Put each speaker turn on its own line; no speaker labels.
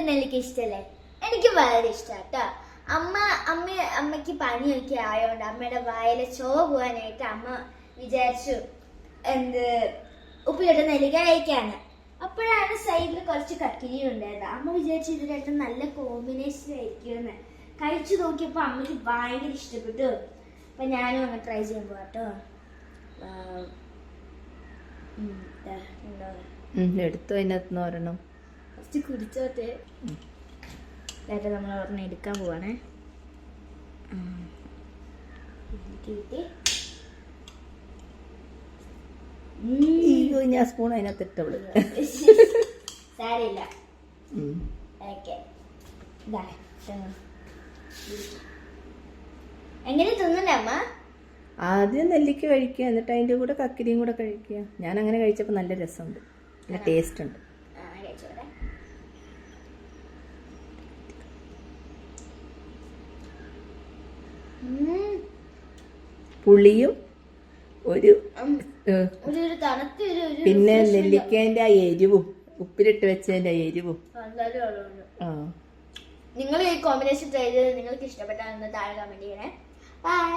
നിങ്ങൾക്ക് നെല്ലിക്ക ഇഷ്ടല്ലേ? എനിക്ക് വളരെ ഇഷ്ടാട്ടോ. അമ്മയ്ക്ക് പനിയൊക്കെ ആയോണ്ട് അമ്മയുടെ വായിലെ ചോ പോവാനായിട്ട് അമ്മ വിചാരിച്ചു ഉപ്പിലിട്ട നെല്ലിക്ക കഴിക്കാന്ന്. അപ്പോഴാണ് സൈഡിൽ കുറച്ച് കക്കിരി ഉണ്ടായത്. അമ്മ വിചാരിച്ചു ഇത് രണ്ടും നല്ല കോമ്പിനേഷൻ ആയിരിക്കുമെന്ന്. കഴിച്ചു നോക്കിയപ്പോ അമ്മയ്ക്ക് ഭയങ്കര ഇഷ്ടപ്പെട്ടു. അപ്പൊ ഞാനും ഒന്ന് ട്രൈ ചെയ്യാൻ പോവാട്ടോ.
എടുത്തു അതിനകത്ത് ഒരെണ്ണം
ഫസ്റ്റ് കുടിച്ചോട്ടെ. നമ്മൾ ഒരെണ്ണം എടുക്കാൻ പോവാണേ.
ഞാൻ സ്പൂൺ അതിനകത്ത് ഇട്ടവള്
സാരില്ല. എങ്ങനെ തിന്നണ്ടേ അമ്മ?
ആദ്യം നെല്ലിക്ക കഴിക്കുക, എന്നിട്ട് അതിൻ്റെ കൂടെ കക്കിരിയും കൂടെ കഴിക്കുക. ഞാൻ അങ്ങനെ കഴിച്ചപ്പോൾ നല്ല രസമുണ്ട്, നല്ല ടേസ്റ്റ് ഉണ്ട്. പുളിയും ഒരു പിന്നെ നെല്ലിക്കേന്റെ ആ എരിവും ഉപ്പിലിട്ട് വെച്ചതിന്റെ എരിവും.
നിങ്ങൾ ഈ കോമ്പിനേഷൻ ട്രൈ ചെയ്ത് നിങ്ങൾക്ക് ഇഷ്ടപ്പെട്ടാൽ താഴെ കമന്റ് ചെയ്യണേ. ബൈ.